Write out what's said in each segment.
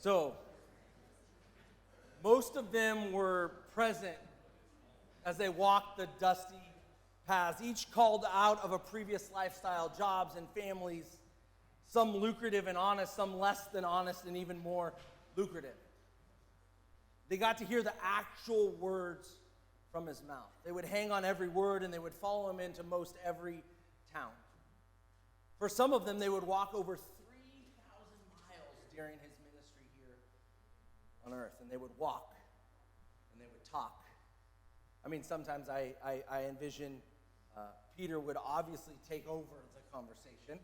So, most of them were present as they walked the dusty paths, each called out of a previous lifestyle, jobs and families, some lucrative and honest, some less than honest and even more lucrative. They got to hear the actual words from his mouth. They would hang on every word and they would follow him into most every town. For some of them, they would walk over 3,000 miles during his ministry here on earth. And they would walk and they would talk. I mean, sometimes I envision Peter would obviously take over the conversation.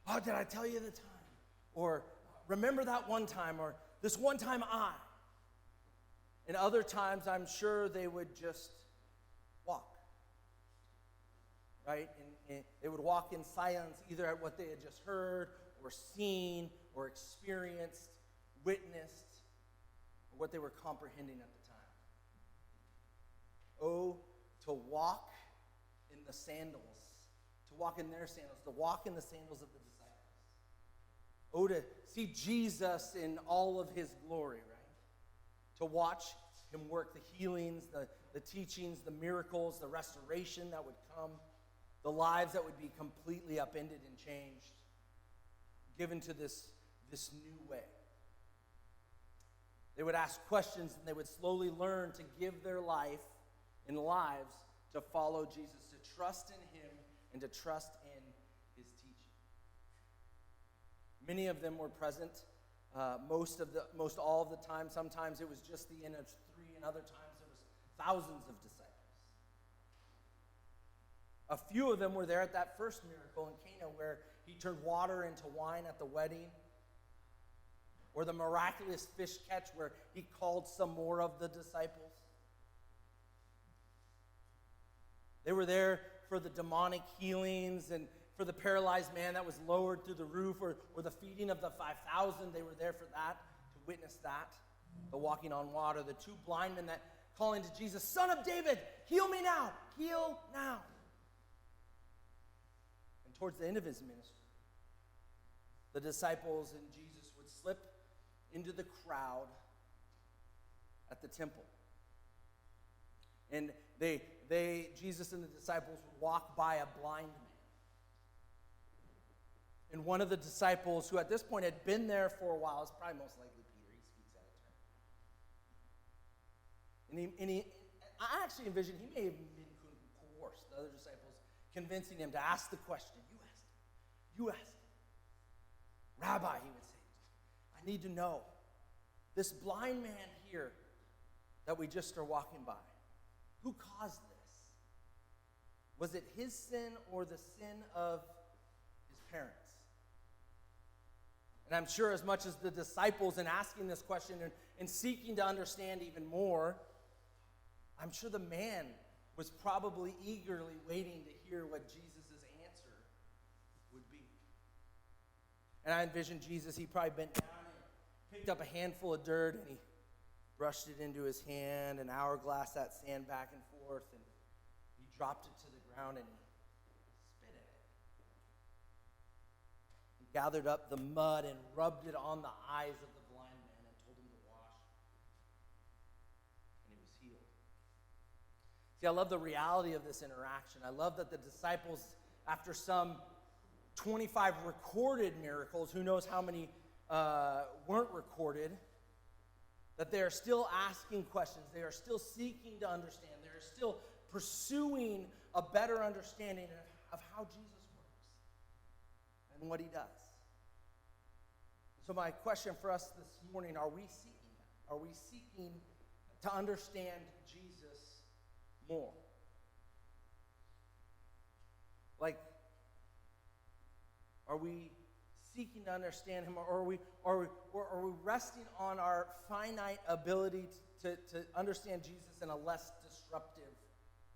Oh, did I tell you the time? Or remember that one time? Or this one time I. And other times, I'm sure they would just walk. Right? And they would walk in silence, either at what they had just heard, or seen, or experienced, witnessed, or what they were comprehending at the time. Oh, to walk in the sandals, to walk in their sandals, to walk in the sandals of the disciples. Oh, to see Jesus in all of his glory, right? To watch him work the healings, the teachings, the miracles, the restoration that would come, the lives that would be completely upended and changed, given to this new way. They would ask questions and they would slowly learn to give their life and lives to follow Jesus, to trust in him and to trust in his teaching. Many of them were present most all of the time. Sometimes it was just the end of three, and other times it was thousands of disciples. A few of them were there at that first miracle in Cana where he turned water into wine at the wedding, or the miraculous fish catch where he called some more of the disciples. They were there for the demonic healings and for the paralyzed man that was lowered through the roof, or the feeding of the 5,000. They were there for that, to witness that. The walking on water, the two blind men that calling to Jesus, Son of David, heal me now, heal now. And towards the end of his ministry, the disciples and Jesus would slip into the crowd at the temple. And Jesus and the disciples would walk by a blind man. And one of the disciples, who at this point had been there for a while, is probably most likely Peter. He speaks out of turn. I actually envision he may have been coerced, the other disciples, convincing him to ask the question. You asked him. Rabbi, he would say, I need to know, this blind man here that we just are walking by, who caused this? Was it his sin or the sin of his parents? And I'm sure as much as the disciples in asking this question and seeking to understand even more, I'm sure the man was probably eagerly waiting to hear what Jesus' answer would be. And I envision Jesus, he probably bent down and picked up a handful of dirt and he brushed it into his hand and hourglassed that sand back and forth, and he dropped it to the ground and he spit in it. He gathered up the mud and rubbed it on the eyes of the blind man and told him to wash. And he was healed. See, I love the reality of this interaction. I love that the disciples, after some 25 recorded miracles, who knows how many weren't recorded, that they are still asking questions. They are still seeking to understand. They are still pursuing a better understanding of how Jesus works and what he does. So my question for us this morning, are we seeking that? Are we seeking to understand Jesus more? Like, are we seeking to understand him, or are we resting on our finite ability to understand Jesus in a less disruptive,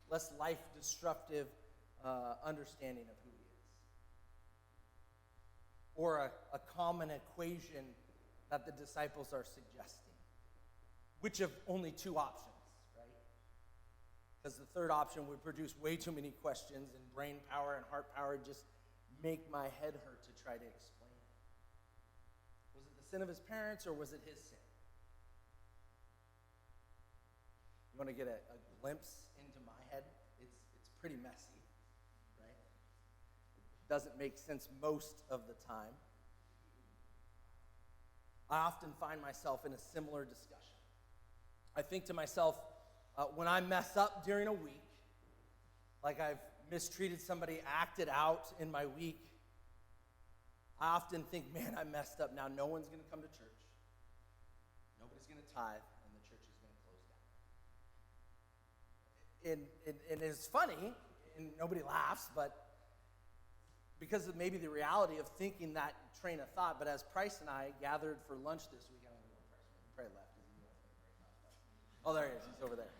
less life-disruptive understanding of who he is? Or a common equation that the disciples are suggesting? Which of only two options, right? Because the third option would produce way too many questions, and brain power and heart power just make my head hurt to try to explain it. Was it the sin of his parents, or was it his sin? You want to get a glimpse into my head? It's pretty messy, right? It doesn't make sense most of the time. I often find myself in a similar discussion. I think to myself, when I mess up during a week, like I've mistreated somebody, acted out in my week, I often think, man, I messed up. Now no one's going to come to church. Nobody's going to tithe, and the church is going to close down. And it's funny, and nobody laughs, but because of maybe the reality of thinking that train of thought. But as Price and I gathered for lunch this week, I don't know where Price went. He probably left. Oh, there he is. He's over there.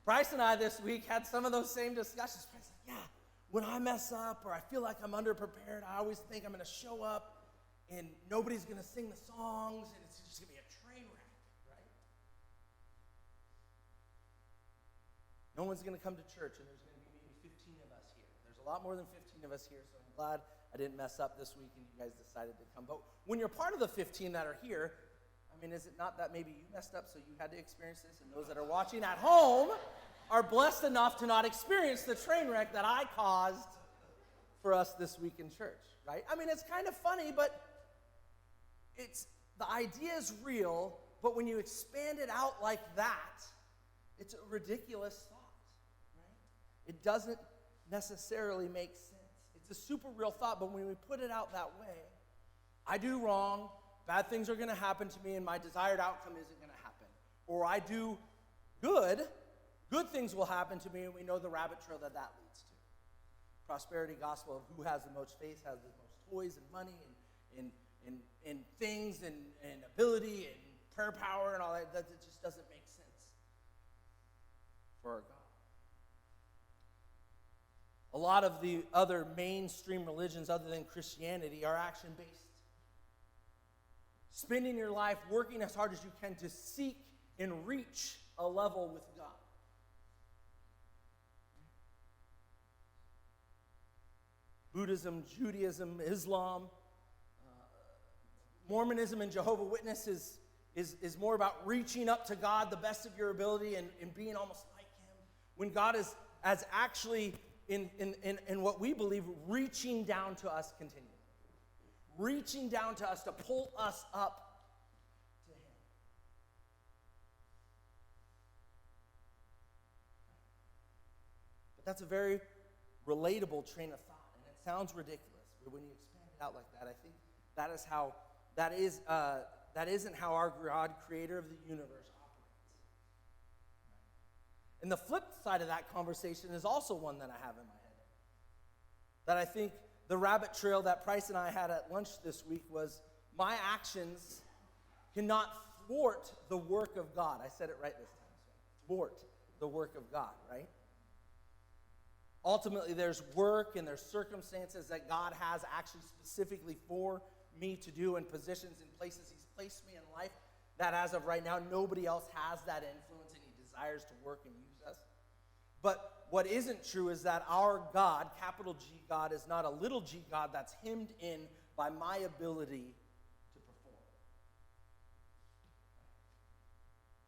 Price and I this week had some of those same discussions. Price said, yeah, when I mess up or I feel like I'm underprepared, I always think I'm going to show up and nobody's going to sing the songs and it's just going to be a train wreck, right? No one's going to come to church and there's going to be maybe 15 of us here. There's a lot more than 15 of us here, so I'm glad I didn't mess up this week and you guys decided to come. But when you're part of the 15 that are here, I mean, is it not that maybe you messed up so you had to experience this, and those that are watching at home are blessed enough to not experience the train wreck that I caused for us this week in church, right? I mean, it's kind of funny, but the idea is real, but when you expand it out like that, it's a ridiculous thought, right? It doesn't necessarily make sense. It's a super real thought, but when we put it out that way, I do wrong, bad things are going to happen to me, and my desired outcome isn't going to happen. Or I do good things will happen to me, and we know the rabbit trail that leads to. Prosperity gospel of who has the most faith, has the most toys and money and things and ability and prayer power and all that. That just doesn't make sense for our God. A lot of the other mainstream religions other than Christianity are action-based. Spending your life working as hard as you can to seek and reach a level with God. Buddhism, Judaism, Islam, Mormonism, and Jehovah's Witness is more about reaching up to God the best of your ability and being almost like Him. When God is as actually, in what we believe, reaching down to us continually. Reaching down to us to pull us up to Him. But that's a very relatable train of thought, and it sounds ridiculous. But when you expand it out like that, I think that isn't how our God, Creator of the universe, operates. And the flip side of that conversation is also one that I have in my head. That I think the rabbit trail that Price and I had at lunch this week was my actions cannot thwart the work of God. I said it right this time. Thwart the work of God, right? Ultimately, there's work and there's circumstances that God has actually specifically for me to do, and positions and places He's placed me in life that as of right now, nobody else has that influence, and He desires to work and use us. But what isn't true is that our God, capital G God, is not a little g God that's hemmed in by my ability to perform.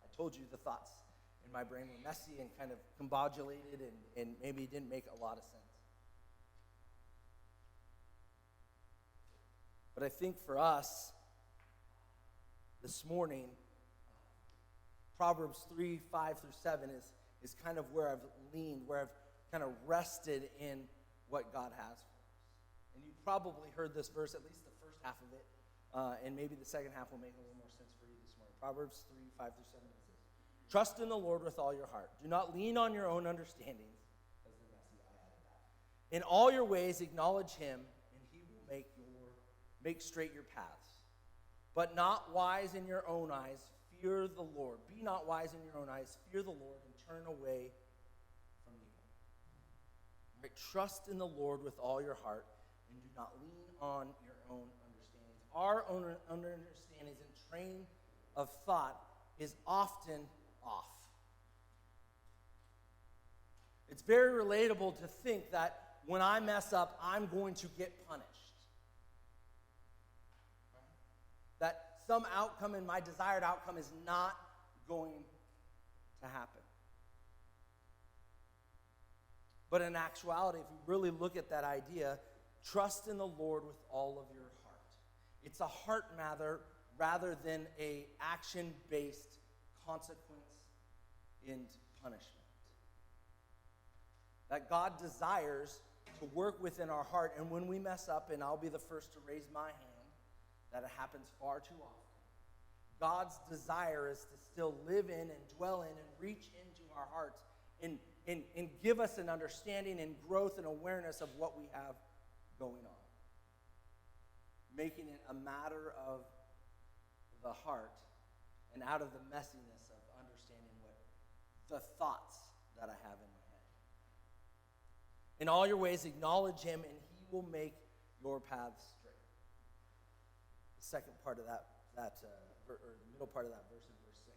I told you the thoughts in my brain were messy and kind of combobulated and maybe didn't make a lot of sense. But I think for us, this morning, Proverbs 3, 5 through 7 is kind of where I've leaned, where I've kind of rested in what God has for us. And you've probably heard this verse, at least the first half of it, and maybe the second half will make a little more sense for you this morning. Proverbs 3, 5 through 7 says, "Trust in the Lord with all your heart. Do not lean on your own understanding." That's the messy, I added that. "In all your ways acknowledge Him, and He will make straight your paths. But not wise in your own eyes, fear the Lord." Be not wise in your own eyes, fear the Lord, and turn away from evil. Right? Trust in the Lord with all your heart, and do not lean on your own understandings. Our own understandings and train of thought is often off. It's very relatable to think that when I mess up, I'm going to get punished. That some outcome and my desired outcome is not going to happen. But in actuality, if you really look at that idea, trust in the Lord with all of your heart. It's a heart matter rather than a action-based consequence and punishment. That God desires to work within our heart, and when we mess up, and I'll be the first to raise my hand, that it happens far too often. God's desire is to still live in and dwell in and reach into our hearts and give us an understanding and growth and awareness of what we have going on. Making it a matter of the heart and out of the messiness of understanding what the thoughts that I have in my head. In all your ways, acknowledge him, and he will make your paths straight. The second part of or the middle part of that verse in verse 6.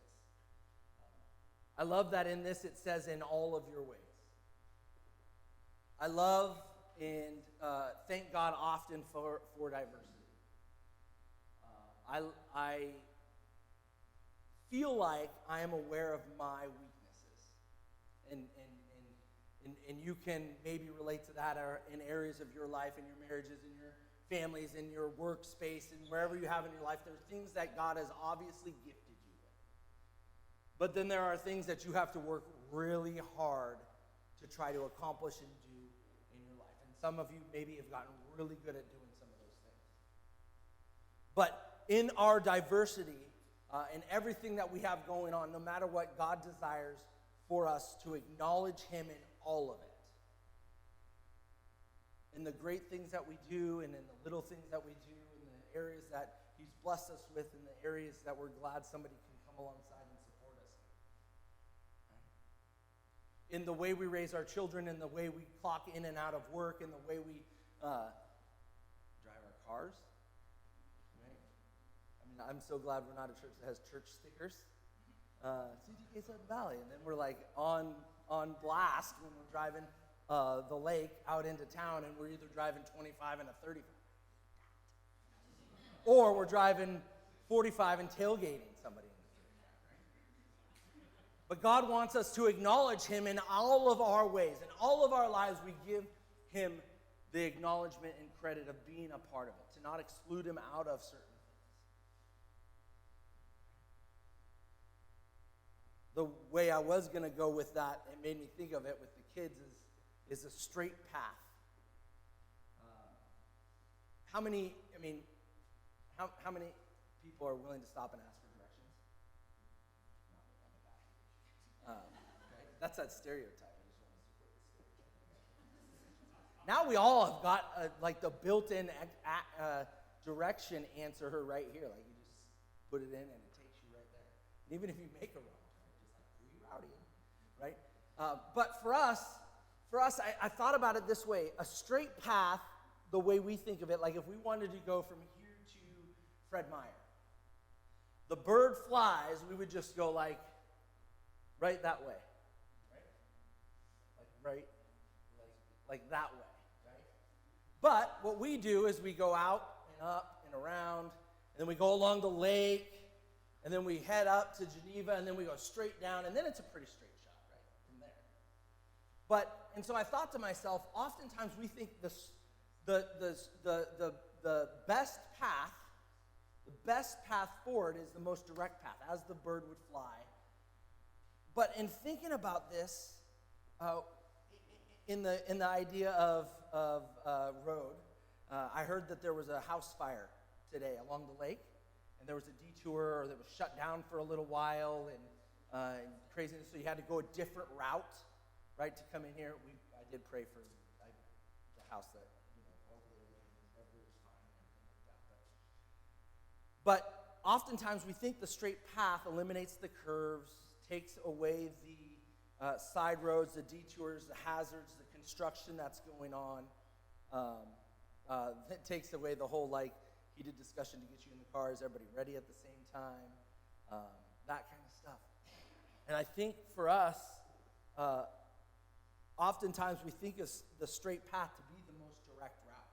I love that in this it says, in all of your ways. I love and thank God often for diversity. I feel like I am aware of my weaknesses. And you can maybe relate to that in areas of your life, in your marriages, in your families, in your workspace, and wherever you have in your life. There are things that God has obviously gifted you with. But then there are things that you have to work really hard to try to accomplish and do in your life. And some of you maybe have gotten really good at doing some of those things. But in our diversity, and everything that we have going on, no matter what, God desires for us to acknowledge him in all of it. In the great things that we do, and in the little things that we do, in the areas that he's blessed us with, in the areas that we're glad somebody can come alongside and support us in the way we raise our children, in the way we clock in and out of work, in the way we drive our cars. I'm so glad we're not a church that has church stickers. CGK Sutton Valley. And then we're like on blast when we're driving the lake out into town, and we're either driving 25 and a 35. Or we're driving 45 and tailgating somebody. But God wants us to acknowledge him in all of our ways. In all of our lives, we give him the acknowledgement and credit of being a part of it, to not exclude him out of certain. The way I was going to go with that, it made me think of it with the kids, is a straight path. How many people are willing to stop and ask for directions? Right? That's that stereotype. I just want to support the stereotype. Now we all have got like the built-in direction answer right here. Like you just put it in and it takes you right there. And even if you make a wrong, right? But for us, I thought about it this way. A straight path, the way we think of it, like if we wanted to go from here to Fred Meyer. The bird flies, we would just go like, right that way. Like that way, right? But what we do is we go out and up and around, and then we go along the lake, and then we head up to Geneva, and then we go straight down, and then it's a pretty straight shot, right, from there. And so I thought to myself, oftentimes we think the best path forward is the most direct path, as the bird would fly. But in thinking about this, in the idea of road, I heard that there was a house fire today along the lake. And there was a detour that was shut down for a little while, and craziness. So you had to go a different route, right, to come in here. I did pray for the house that, hopefully everything's fine and everything like that. But oftentimes we think the straight path eliminates the curves, takes away the side roads, the detours, the hazards, the construction that's going on. It takes away the whole heated discussion to get you in the car. Is everybody ready at the same time? That kind of stuff. And I think for us, oftentimes we think of the straight path to be the most direct route.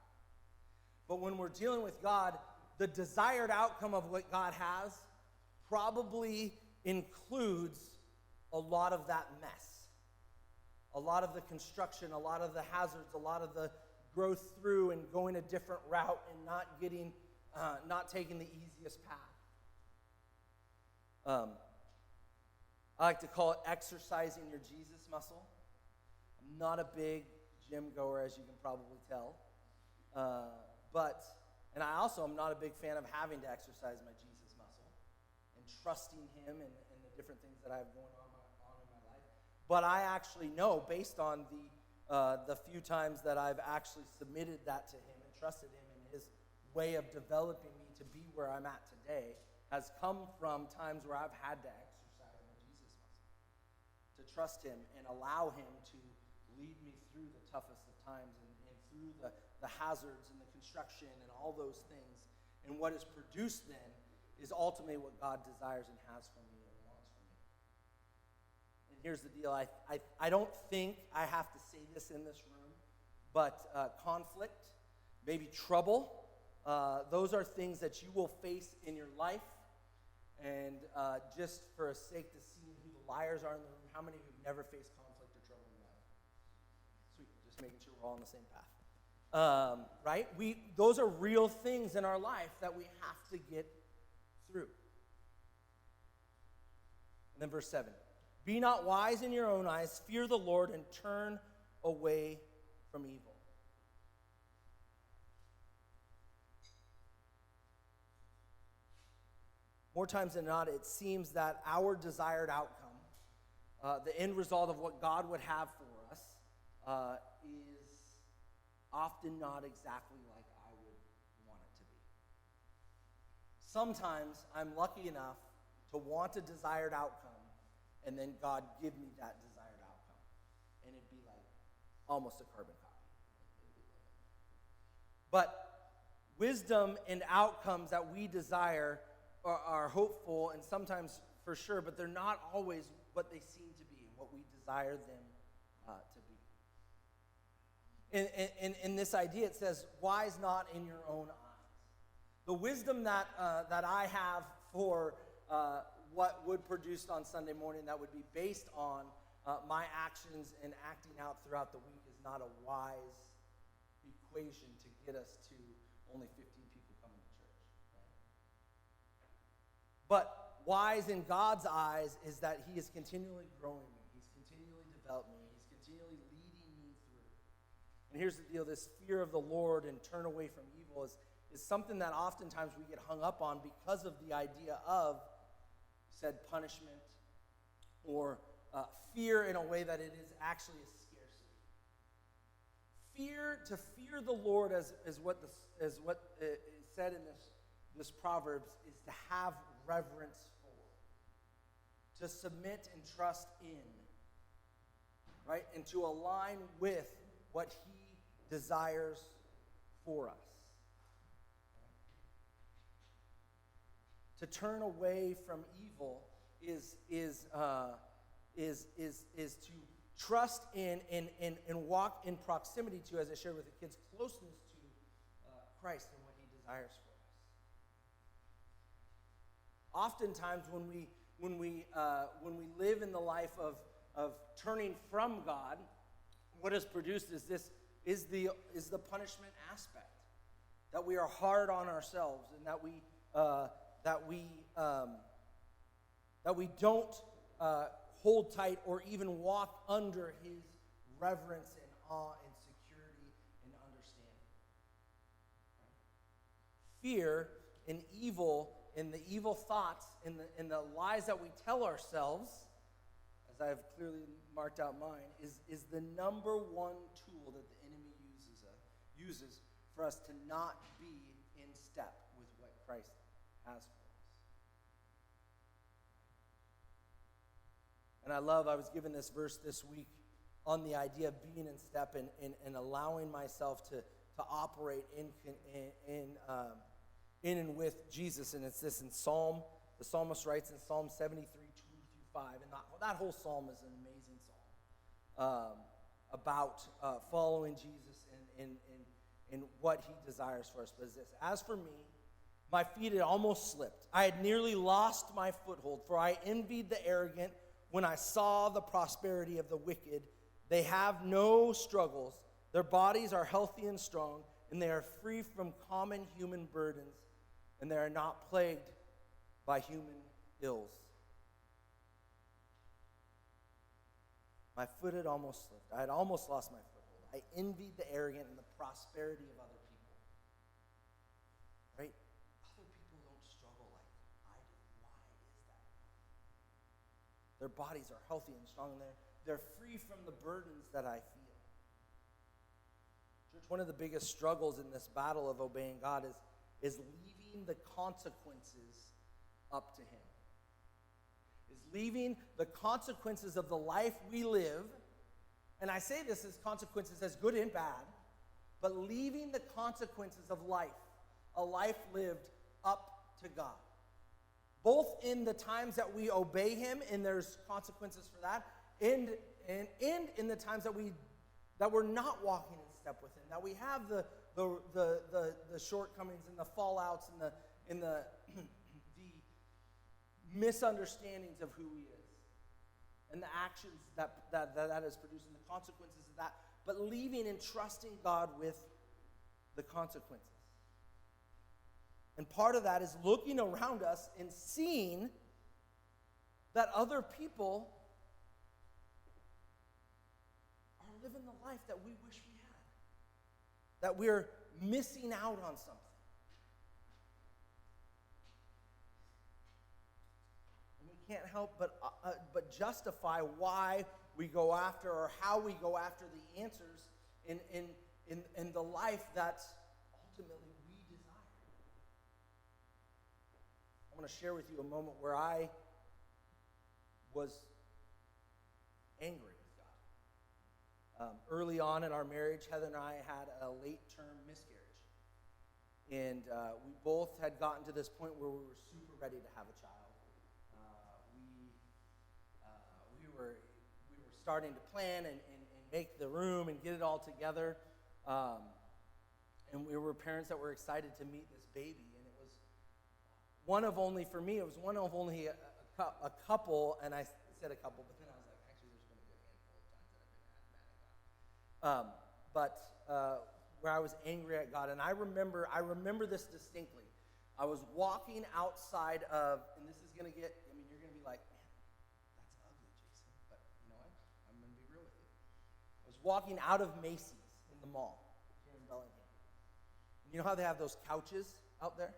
But when we're dealing with God, the desired outcome of what God has probably includes a lot of that mess, a lot of the construction, a lot of the hazards, a lot of the growth through and going a different route and not taking the easiest path. I like to call it exercising your Jesus muscle. I'm not a big gym goer, as you can probably tell. And I also am not a big fan of having to exercise my Jesus muscle and trusting him and the different things that I have going on in my life. But I actually know, based on the few times that I've actually submitted that to him and trusted him in his way of developing me to be where I'm at today, has come from times where I've had to exercise my Jesus muscle, to trust him and allow him to lead me through the toughest of times and through the hazards and the construction and all those things. And what is produced then is ultimately what God desires and has for me and wants for me. And here's the deal. I don't think I have to say this in this room, but conflict, maybe trouble, those are things that you will face in your life. And just for a sake to see who the liars are in the room, how many of you have never faced conflict or trouble in your life? Sweet, just making sure we're all on the same path. Right? Those are real things in our life that we have to get through. And then verse 7. Be not wise in your own eyes, fear the Lord, and turn away from evil. More times than not, it seems that our desired outcome, the end result of what God would have for us, is often not exactly like I would want it to be. Sometimes I'm lucky enough to want a desired outcome, and then God give me that desired outcome. And it'd be like almost a carbon copy. But wisdom and outcomes that we desire are hopeful and sometimes for sure, but they're not always what they seem to be and what we desire them to be. In this idea, it says, wise not in your own eyes. The wisdom that I have for what would produce on Sunday morning that would be based on my actions and acting out throughout the week is not a wise equation to get us to only 15 people coming to church. Right? But wise in God's eyes is that he is continually growing me. He's continually developing me. He's continually leading me through. And here's the deal. This fear of the Lord and turn away from evil is something that oftentimes we get hung up on because of the idea of said punishment or fear in a way that it is actually a scarcity. To fear the Lord as what is said in this Proverbs is to have reverence for, to submit and trust in, right? And to align with what he desires for us. To turn away from evil is to trust in and walk in proximity to, as I shared with the kids, closeness to Christ and what he desires for us. Oftentimes, when we live in the life of turning from God, what is produced is the punishment aspect, that we are hard on ourselves and that we don't hold tight or even walk under his reverence and awe and security and understanding. Fear and evil and the evil thoughts and the lies that we tell ourselves, as I've clearly marked out mine, is the number one tool that the enemy uses for us to not be in step with what Christ has for us. And I was given this verse this week on the idea of being in step and allowing myself to operate in and with Jesus. And it's this in Psalm, the psalmist writes in Psalm 73, 2 through 5. And that whole psalm is an amazing psalm about following Jesus and what he desires for us. But it's this: as for me, My feet had almost slipped. I had nearly lost my foothold, for I envied the arrogant when I saw the prosperity of the wicked. They have no struggles. Their bodies are healthy and strong, and they are free from common human burdens, and they are not plagued by human ills. My foot had almost slipped. I had almost lost my foothold. I envied the arrogant and the prosperity of other people. Right? Other people don't struggle like I do. Why is that? Their bodies are healthy and strong, and they're free from the burdens that I feel. Church, one of the biggest struggles in this battle of obeying God is leaving the consequences up to Him. Is leaving the consequences of the life we live, and I say this as consequences as good and bad, but leaving the consequences of life, a life lived up to God. Both in the times that we obey Him, and there's consequences for that, and in the times that we're not walking in step with Him, that we have the shortcomings and the fallouts and the misunderstandings of who He is, and the actions that is producing, the consequences of that, but leaving and trusting God with the consequences. And part of that is looking around us and seeing that other people are living the life that we wish we had, that we're missing out on something. Can't help but justify why we go after, or how we go after the answers in the life that ultimately we desire. I want to share with you a moment where I was angry with God. Early on in our marriage, Heather and I had a late-term miscarriage. And we both had gotten to this point where we were super ready to have a child. We were starting to plan and make the room and get it all together. And we were parents that were excited to meet this baby. And it was one of only a couple, and I said a couple, but then I was like, actually, there's been a good handful of times that I've been mad at God. Where I was angry at God. And I remember this distinctly. I was walking outside of, and this is going to get, you're going to be like, walking out of Macy's in the mall here in Bellingham. You know how they have those couches out there?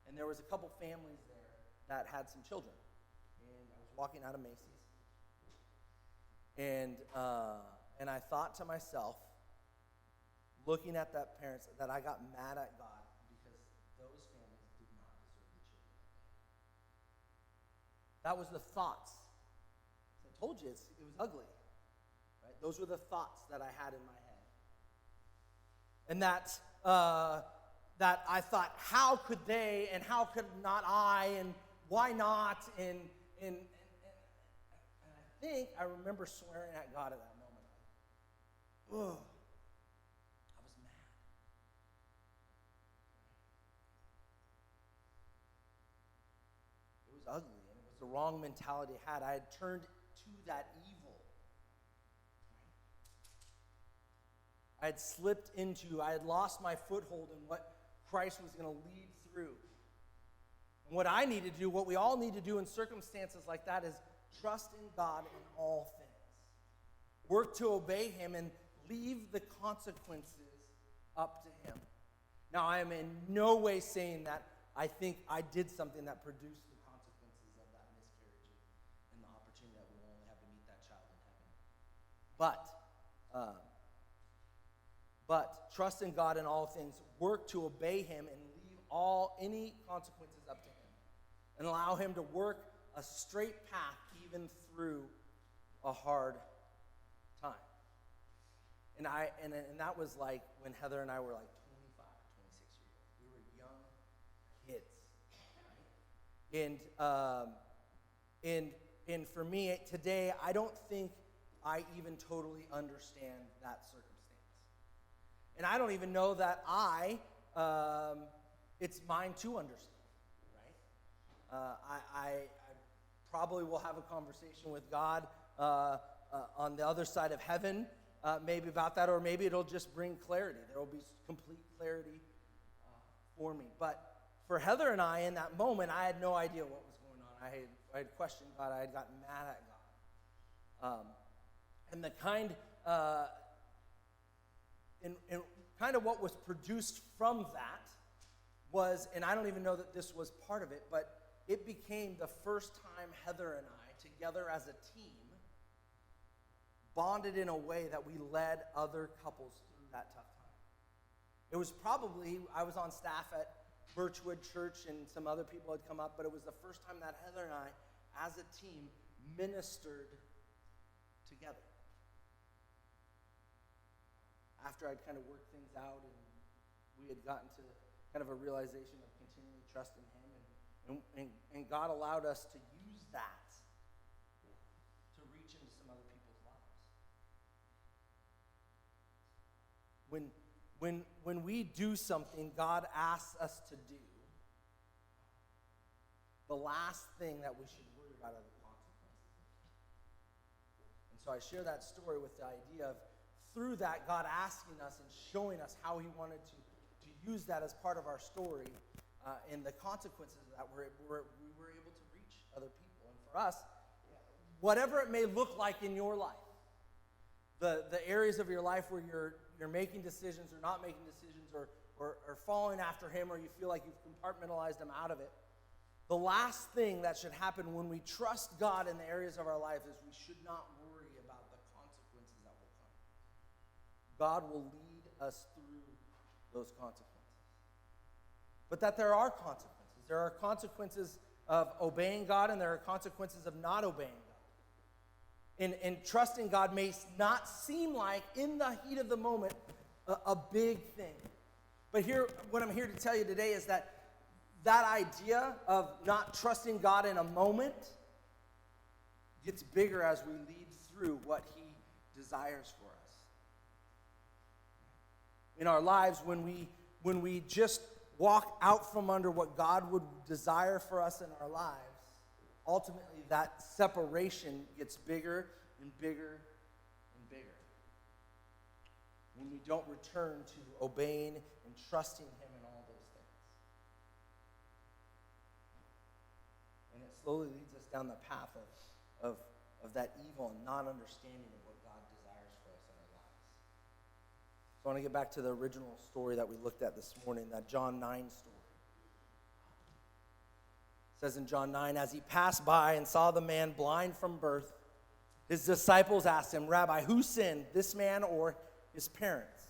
And there was a couple families there that had some children. And I was walking out of Macy's. And I thought to myself, looking at that parents, that I got mad at God because those families did not deserve the children. That was the thoughts. I told you, it was ugly. Those were the thoughts that I had in my head. And that I thought, how could they, and how could not I, and why not? And I think I remember swearing at God at that moment. Ugh. I was mad. It was ugly, and it was the wrong mentality I had. I had turned to that evil. I had lost my foothold in what Christ was going to lead through. And what I need to do, what we all need to do in circumstances like that, is trust in God in all things. Work to obey Him and leave the consequences up to Him. Now, I am in no way saying that I think I did something that produced the consequences of that miscarriage and the opportunity that we will only have to meet that child in heaven. But trust in God in all things, work to obey Him, and leave any consequences up to Him. And allow Him to work a straight path even through a hard time. And that was like when Heather and I were like 25, 26 years old. We were young kids. And for me, today, I don't think I even totally understand that circumstance. And I don't even know that I it's mine to understand, right? I probably will have a conversation with God on the other side of heaven, maybe about that, or maybe it'll just bring clarity. There will be complete clarity for me. But for Heather and I, in that moment, I had no idea what was going on. I had questioned God. I had gotten mad at God. And the kind of what was produced from that was, and I don't even know that this was part of it, but it became the first time Heather and I, together as a team, bonded in a way that we led other couples through that tough time. It was probably, I was on staff at Birchwood Church and some other people had come up, but it was the first time that Heather and I, as a team, ministered together. After I'd kind of worked things out and we had gotten to kind of a realization of continuing to trust in Him, and God allowed us to use that to reach into some other people's lives. When we do something God asks us to do, the last thing that we should worry about are the consequences. And so I share that story with the idea of, through that, God asking us and showing us how He wanted to use that as part of our story, and the consequences of that, we were able to reach other people. And for us, whatever it may look like in your life, the areas of your life where you're making decisions or not making decisions, or following after Him, or you feel like you've compartmentalized Him out of it, the last thing that should happen when we trust God in the areas of our life is we should not worry about the consequences that will come. God will lead us through those consequences. But that there are consequences. There are consequences of obeying God, and there are consequences of not obeying God. And trusting God may not seem like, in the heat of the moment, a big thing. But what I'm here to tell you today is that idea of not trusting God in a moment gets bigger as we lead through what He desires for us. In our lives, when we just walk out from under what God would desire for us in our lives, ultimately that separation gets bigger and bigger and bigger. When we don't return to obeying and trusting Him in all those things. And it slowly leads us down the path of that evil and not understanding of what God desires for us in our lives. So I want to get back to the original story that we looked at this morning, that John 9 story. It says in John 9, as He passed by and saw the man blind from birth, His disciples asked Him, Rabbi, who sinned, this man or his parents,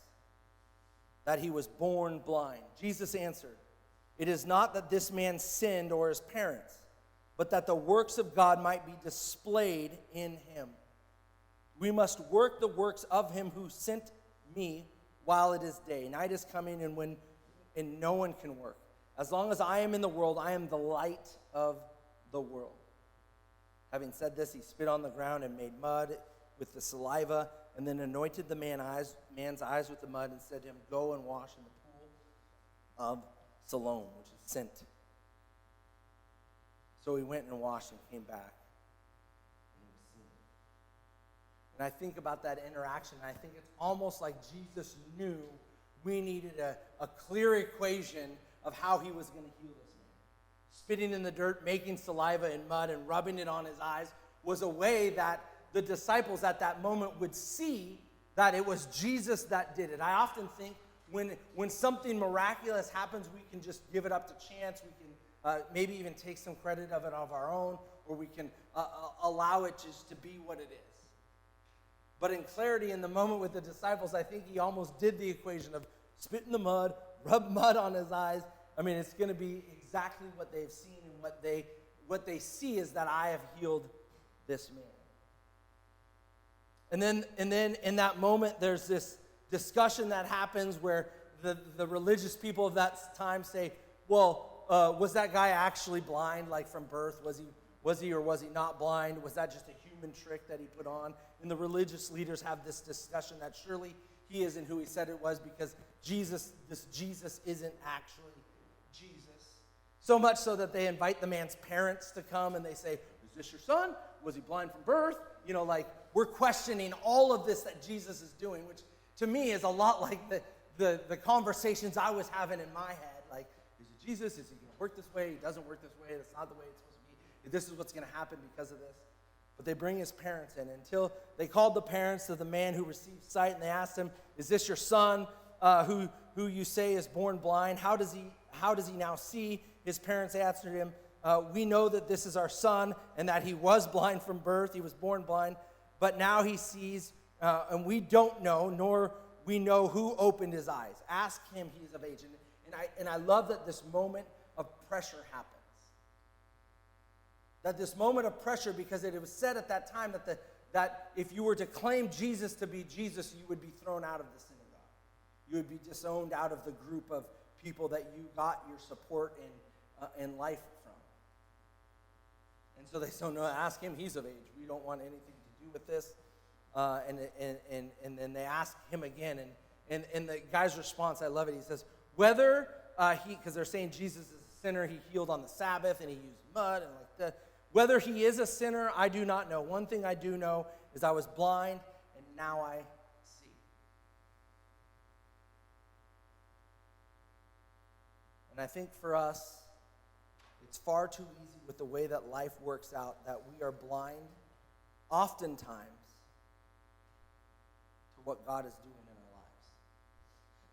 that he was born blind? Jesus answered, it is not that this man sinned or his parents, but that the works of God might be displayed in him. We must work the works of Him who sent me while it is day. Night is coming and no one can work. As long as I am in the world, I am the light of the world. Having said this, He spit on the ground and made mud with the saliva, and then anointed the man's eyes with the mud, and said to him, go and wash in the pool of Siloam, which is sent. So he went and washed and came back, and he was seen. And I think about that interaction, and I think it's almost like Jesus knew we needed a clear equation of how He was going to heal this man. Spitting in the dirt, making saliva and mud, and rubbing it on his eyes was a way that the disciples at that moment would see that it was Jesus that did it. I often think when something miraculous happens, we can just give it up to chance. We can maybe even take some credit of it of our own, or we can allow it just to be what it is. But in clarity, in the moment with the disciples, I think He almost did the equation of spit in the mud, rub mud on his eyes. I mean, it's going to be exactly what they've seen, and what they see is that I have healed this man. And then in that moment, there's this discussion that happens where the religious people of that time say, well, was that guy actually blind, like from birth? Was he or was he not blind? Was that just a human trick that he put on? And the religious leaders have this discussion that surely he isn't who he said it was, because this Jesus isn't actually Jesus. So much so that they invite the man's parents to come and they say, is this your son? Was he blind from birth? Like we're questioning all of this that Jesus is doing, which to me is a lot like the conversations I was having in my head. Like, is it Jesus? Is he going to work this way? He doesn't work this way. That's not the way it's supposed to be. This is what's going to happen because of this. But they bring his parents in until they called the parents of the man who received sight, and they asked him, is this your son who you say is born blind? How does he now see? His parents answered him, we know that this is our son and that he was blind from birth. He was born blind, but now he sees, and we don't know, nor we know who opened his eyes. Ask him, he is of age. And I love that this moment of pressure happens. That this moment of pressure, because it was said at that time that if you were to claim Jesus to be Jesus, you would be thrown out of the synagogue. You would be disowned out of the group of people that you got your support in life from. And so they said, no, ask him, he's of age. We don't want anything to do with this. And then they ask him again, and the guy's response, I love it. He says, whether because they're saying Jesus is a sinner, he healed on the Sabbath, and he used mud, and like that. Whether he is a sinner, I do not know. One thing I do know is I was blind, and now I see. And I think for us, it's far too easy with the way that life works out that we are blind, oftentimes, to what God is doing in our lives.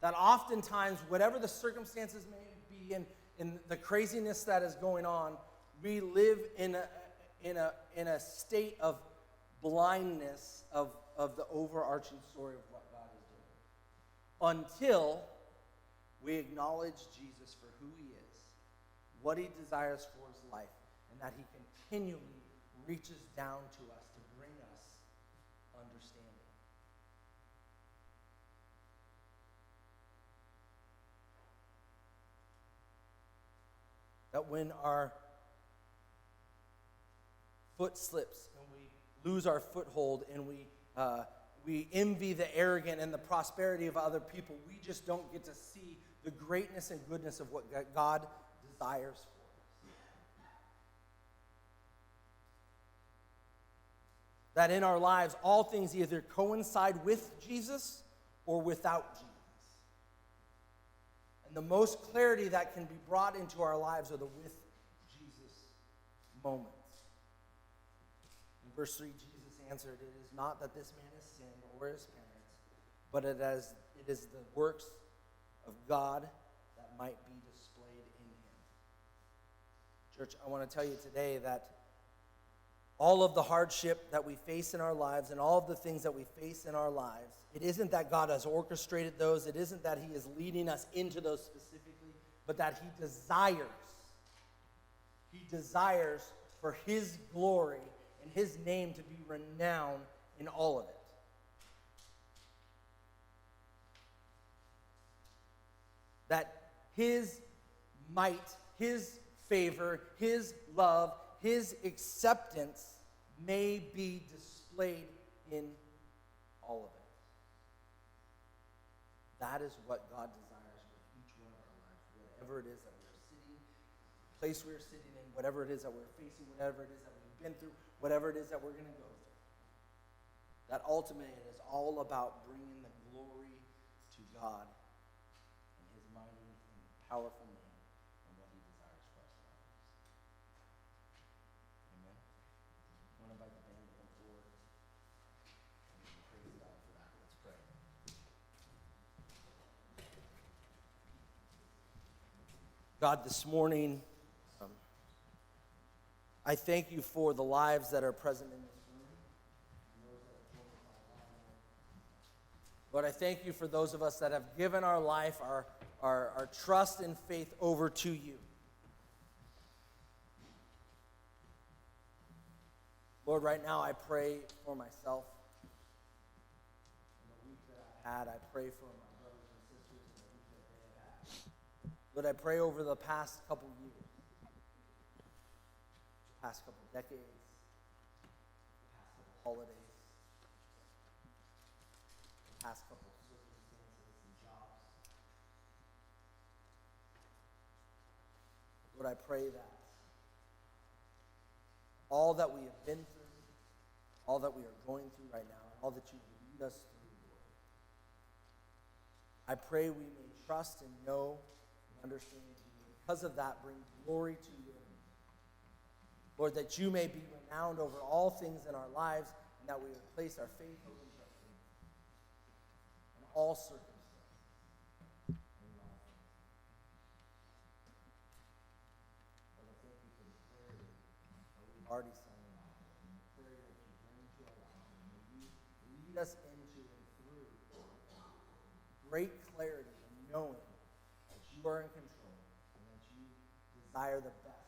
That oftentimes, whatever the circumstances may be in the craziness that is going on, we live in a state of blindness of the overarching story of what God is doing. Until we acknowledge Jesus for who he is, what he desires for his life, and that he continually reaches down to us to bring us understanding. That when our foot slips and we lose our foothold and we envy the arrogant and the prosperity of other people, we just don't get to see the greatness and goodness of what God desires for us. That in our lives, all things either coincide with Jesus or without Jesus. And the most clarity that can be brought into our lives are the with Jesus moments. In verse 3, Jesus answered, it is not that this man has sinned or his parents, but it is the works of God that might be displayed in him. Church, I want to tell you today that all of the hardship that we face in our lives and all of the things that we face in our lives, it isn't that God has orchestrated those, it isn't that he is leading us into those specifically, but that he desires for his glory and his name to be renowned in all of it. That his might, his favor, his love, his acceptance may be displayed in all of it. That is what God desires for each one of our lives, whatever it is that we're sitting, the place we're sitting in, whatever it is that we're facing, whatever it is that we've been through, whatever it is that we're going to go through. That ultimately it is all about bringing the glory to God and his mighty and powerful name and what he desires for us. Amen. I want to invite the band to come forward. And praise God for that. Let's pray. God, this morning, I thank you for the lives that are present in this room. Lord, I thank you for those of us that have given our life, our trust and faith over to you. Lord, right now I pray for myself. In the week that I had, I pray for my brothers and sisters in the week that they have had. Lord, I pray over the past couple years. Past couple decades, past couple holidays, past couple circumstances and jobs. Lord, Lord, I pray that all that we have been through, all that we are going through right now, and all that you lead us through, Lord, I pray we may trust and know and understand you. Because of that, bring glory to your name. Lord, that you may be renowned over all things in our lives, and that we would place our faith, hope, and trust in you in all circumstances. Already sang about and the prayer that you bring to our lives, and may you lead us into and through great clarity and knowing that you are in control and that you desire the best